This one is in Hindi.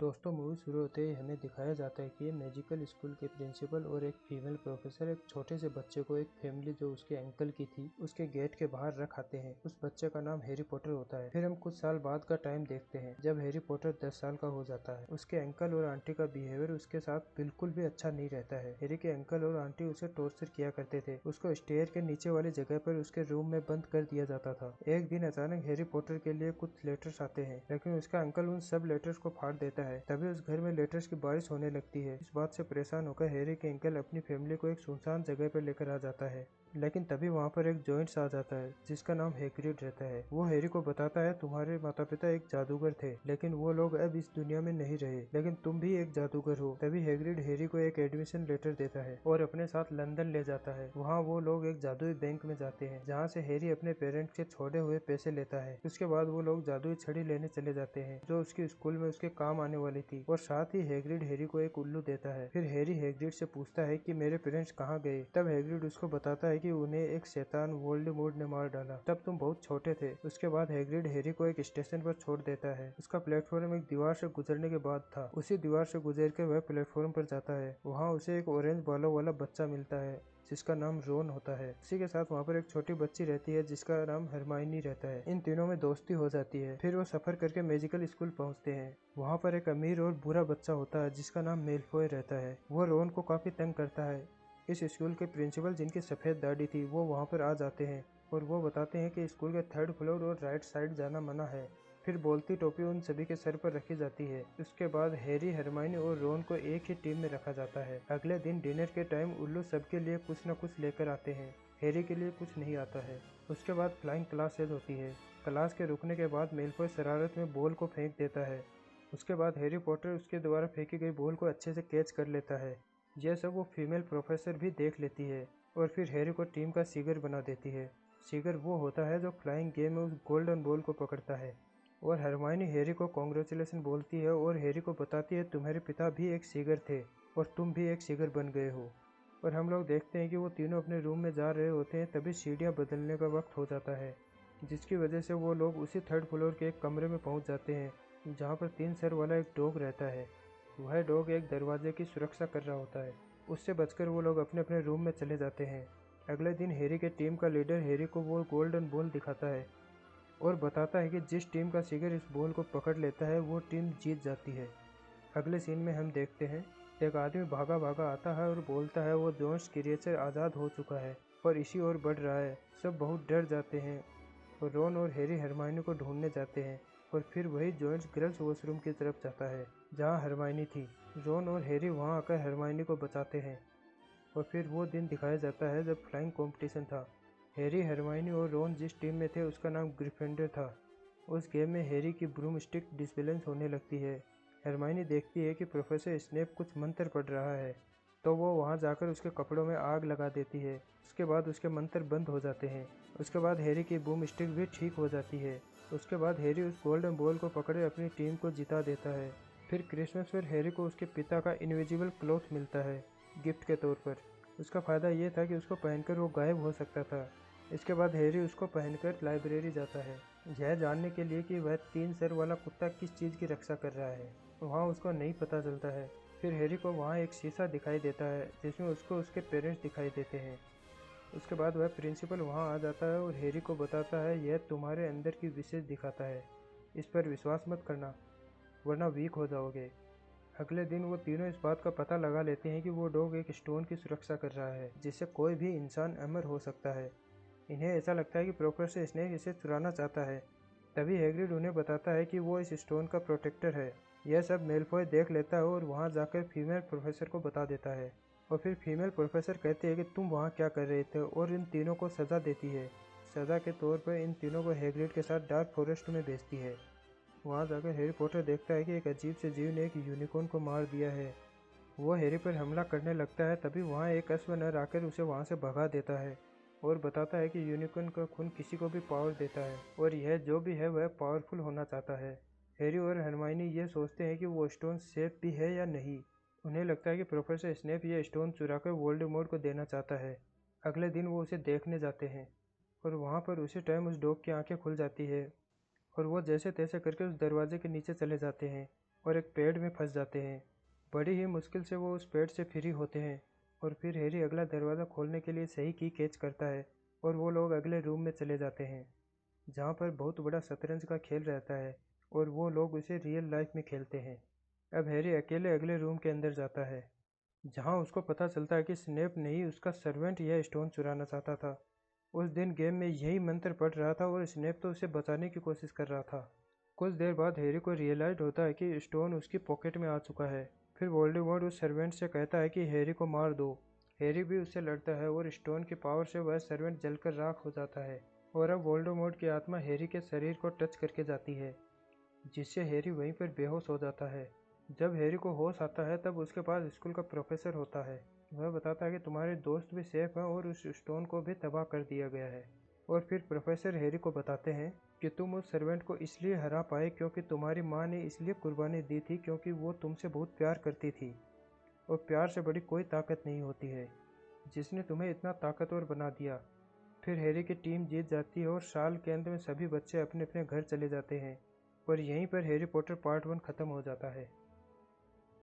दोस्तों मूवी शुरू होते ही हमें दिखाया जाता है कि मैजिकल स्कूल के प्रिंसिपल और एक फीमेल प्रोफेसर एक छोटे से बच्चे को एक फैमिली जो उसके अंकल की थी उसके गेट के बाहर रख आते हैं। उस बच्चे का नाम हैरी पॉटर होता है। फिर हम कुछ साल बाद का टाइम देखते हैं जब हैरी पॉटर 10 साल का हो जाता है। उसके अंकल और आंटी का बिहेवियर उसके साथ बिल्कुल भी अच्छा नहीं रहता है। हैरी के अंकल और आंटी उसे टॉर्चर किया करते थे। उसको स्टेयर के नीचे वाली जगह पर उसके रूम में बंद कर दिया जाता था। एक दिन अचानक हैरी पॉटर के लिए कुछ लेटर्स आते हैं, लेकिन उसका अंकल उन सब लेटर्स को फाड़ देता है। तभी उस घर में लेटर्स की बारिश होने लगती है। इस बात से परेशान होकर हैरी के अंकल अपनी फैमिली को एक सुनसान जगह पर लेकर आ जाता है, लेकिन तभी वहाँ पर एक जॉइंट्स आ जाता है जिसका नाम हैग्रिड रहता है। वो हैरी को बताता है तुम्हारे माता पिता एक जादूगर थे, लेकिन वो लोग अब इस दुनिया में नहीं रहे, लेकिन तुम भी एक जादूगर हो। तभी हैग्रिड हैरी को एक एडमिशन लेटर देता है और अपने साथ लंदन ले जाता है। वहाँ वो लोग एक जादुई बैंक में जाते हैं जहाँ से हैरी अपने पेरेंट्स के छोड़े हुए पैसे लेता है। उसके बाद वो लोग जादुई छड़ी लेने चले जाते हैं जो उसके स्कूल में उसके काम आने वाली थी, और साथ ही हैग्रिड हैरी को एक उल्लू देता है। फिर हैरी हैग्रिड से पूछता है कि मेरे पेरेंट्स कहाँ गए। तब हैग्रिड उसको बताता है कि उन्हें एक शैतान वोल्डेमॉर्ट ने मार डाला, तब तुम बहुत छोटे थे। उसके बाद हैग्रिड हैरी को एक स्टेशन पर छोड़ देता है। उसका प्लेटफॉर्म एक दीवार से गुजरने के बाद था। उसी दीवार से गुजर के वह प्लेटफॉर्म पर जाता है। वहाँ उसे एक ऑरेंज बालों वाला बच्चा मिलता है जिसका नाम रोन होता है। उसी के साथ वहाँ पर एक छोटी बच्ची रहती है जिसका नाम हरमाइनी रहता है। इन तीनों में दोस्ती हो जाती है। फिर वो सफर करके मैजिकल स्कूल पहुँचते हैं। वहाँ पर एक अमीर और बुरा बच्चा होता है जिसका नाम मेलफॉय रहता है। वो रोन को काफी तंग करता है। इस स्कूल के प्रिंसिपल जिनकी सफेद दाढ़ी थी वो वहाँ पर आ जाते हैं और वो बताते हैं कि स्कूल के 3rd फ्लोर और राइट साइड जाना मना है। फिर बोलती टोपी उन सभी के सर पर रखी जाती है। उसके बाद हैरी, हरमाइनी और रोन को एक ही टीम में रखा जाता है। अगले दिन डिनर के टाइम उल्लू सबके लिए कुछ न कुछ लेकर आते हैं। हैरी के लिए कुछ नहीं आता है। उसके बाद फ्लाइंग क्लासेज होती है। क्लास के रुकने के बाद मेलफॉय शरारत में बॉल को फेंक देता है। उसके बाद हैरी पॉटर उसके द्वारा फेंकी गई बॉल को अच्छे से कैच कर लेता है। यह सब वो फीमेल प्रोफेसर भी देख लेती है और फिर हैरी को टीम का सीगर बना देती है। सीगर वो होता है जो फ्लाइंग गेम में उस गोल्डन बॉल को पकड़ता है। और हरमाइनी हैरी को कॉन्ग्रेचुलेशन बोलती है और हैरी को बताती है तुम्हारे पिता भी एक सीगर थे और तुम भी एक सीगर बन गए हो। और हम लोग देखते हैं कि वो तीनों अपने रूम में जा रहे होते हैं, तभी सीढ़ियाँ बदलने का वक्त हो जाता है, जिसकी वजह से वो लोग उसी 3rd फ्लोर के एक कमरे में पहुंच जाते हैं जहां पर 3 सर वाला एक डॉग रहता है। वह डॉग एक दरवाजे की सुरक्षा कर रहा होता है। उससे बचकर वो लोग अपने अपने रूम में चले जाते हैं। अगले दिन हैरी के टीम का लीडर हैरी को वो गोल्डन बॉल दिखाता है और बताता है कि जिस टीम का सीगर इस बॉल को पकड़ लेता है वो टीम जीत जाती है। अगले सीन में हम देखते हैं एक आदमी भागा भागा आता है और बोलता है वो जोन्स क्रिएचर आज़ाद हो चुका है और इसी ओर बढ़ रहा है। सब बहुत डर जाते हैं और रोन और हैरी हरमाइनी को ढूंढने जाते हैं और फिर वही जोन्स गर्ल्स वॉशरूम की तरफ जाता है जहां हरमाइनी थी। रोन और हैरी वहां आकर हरमाइनी को बचाते हैं और फिर वो दिन दिखाया जाता है जब फ्लाइंग कंपटीशन था। हैरी, हरमाइनी और रोन जिस टीम में थे उसका नाम ग्रिफिंडर था। उस गेम में हैरी की ब्रूम स्टिक डिसबैलेंस होने लगती है। हरमाइनी देखती है कि प्रोफेसर स्नेप कुछ मंत्र पढ़ रहा है, तो वो वहां जाकर उसके कपड़ों में आग लगा देती है। उसके बाद उसके मंत्र बंद हो जाते हैं। उसके बाद हैरी की बूम स्टिक भी ठीक हो जाती है। उसके बाद हैरी उस गोल्डन बॉल को पकड़े अपनी टीम को जिता देता है। फिर क्रिसमस पर हैरी को उसके पिता का इनविजिबल क्लॉथ मिलता है गिफ्ट के तौर पर। उसका फ़ायदा ये था कि उसको पहनकर वो गायब हो सकता था। इसके बाद हैरी उसको पहनकर लाइब्रेरी जाता है, यह जानने के लिए कि वह 3 सर वाला कुत्ता किस चीज़ की रक्षा कर रहा है। वहाँ उसको नहीं पता चलता है। फिर हैरी को वहाँ एक शीशा दिखाई देता है जिसमें उसको उसके पेरेंट्स दिखाई देते हैं। उसके बाद वह प्रिंसिपल वहाँ आ जाता है और हैरी को बताता है यह तुम्हारे अंदर की विशेष दिखाता है, इस पर विश्वास मत करना वरना वीक हो जाओगे। अगले दिन वो तीनों इस बात का पता लगा लेते हैं कि वो डॉग एक स्टोन की सुरक्षा कर रहा है जिससे कोई भी इंसान अमर हो सकता है। इन्हें ऐसा लगता है कि प्रोफेसर स्नेक इसे चुराना चाहता है। तभी हैग्रिड उन्हें बताता है कि वो इस स्टोन का प्रोटेक्टर है। यह सब मेलफॉय देख लेता है और वहाँ जाकर फीमेल प्रोफेसर को बता देता है। और फिर फीमेल प्रोफेसर कहती है कि तुम वहाँ क्या कर रहे थे, और इन तीनों को सज़ा देती है। सज़ा के तौर पर इन तीनों को हैग्रिड के साथ डार्क फॉरेस्ट में भेजती है। वहाँ जाकर हैरी पॉटर देखता है कि एक अजीब से जीव ने एक यूनिकॉर्न को मार दिया है। वो हैरी पर हमला करने लगता है, तभी वहाँ एक अश्वनर आकर उसे वहाँ से भगा देता है और बताता है कि यूनिकॉर्न का खून किसी को भी पावर देता है और यह जो भी है वह पावरफुल होना चाहता है। हैरी और हरमाइनी ये सोचते हैं कि वो स्टोन सेफ भी है या नहीं। उन्हें लगता है कि प्रोफेसर स्नेप ये स्टोन चुराकर वोल्डेमॉर्ट को देना चाहता है। अगले दिन वो उसे देखने जाते हैं और वहाँ पर उसी टाइम उस डॉग की आंखें खुल जाती है और वो जैसे तैसे करके उस दरवाजे के नीचे चले जाते हैं और एक पेड़ में फंस जाते हैं। बड़ी ही मुश्किल से वो उस पेड़ से फ्री होते हैं और फिर हैरी अगला दरवाज़ा खोलने के लिए सही की कैच करता है और वो लोग अगले रूम में चले जाते हैं जहाँ पर बहुत बड़ा शतरंज का खेल रहता है और वो लोग उसे रियल लाइफ में खेलते हैं। अब हैरी अकेले अगले रूम के अंदर जाता है जहाँ उसको पता चलता है कि स्नेप नहीं उसका सर्वेंट यह स्टोन चुराना चाहता था। उस दिन गेम में यही मंत्र पढ़ रहा था और स्नेप तो उसे बचाने की कोशिश कर रहा था। कुछ देर बाद हैरी को रियलाइज होता है कि स्टोन उसकी पॉकेट में आ चुका है। फिर वोल्डेमॉर्ट उस सर्वेंट से कहता है कि हैरी को मार दो। हैरी भी उससे लड़ता है और स्टोन की पावर से वह सर्वेंट जलकर राख हो जाता है और अब वोल्डेमॉर्ट की आत्मा हैरी के शरीर को टच करके जाती है जिससे हैरी वहीं पर बेहोश हो जाता है। जब हैरी को होश आता है तब उसके पास स्कूल का प्रोफेसर होता है। वह बताता है कि तुम्हारे दोस्त भी सेफ हैं और उस स्टोन को भी तबाह कर दिया गया है। और फिर प्रोफेसर हैरी को बताते हैं कि तुम उस सर्वेंट को इसलिए हरा पाए क्योंकि तुम्हारी माँ ने इसलिए कुर्बानी दी थी क्योंकि वो तुमसे बहुत प्यार करती थी और प्यार से बड़ी कोई ताकत नहीं होती है जिसने तुम्हें इतना ताकतवर बना दिया। फिर हैरी की टीम जीत जाती है और साल के अंत में सभी बच्चे अपने अपने घर चले जाते हैं और यहीं पर हैरी पॉटर पार्ट 1 खत्म हो जाता है।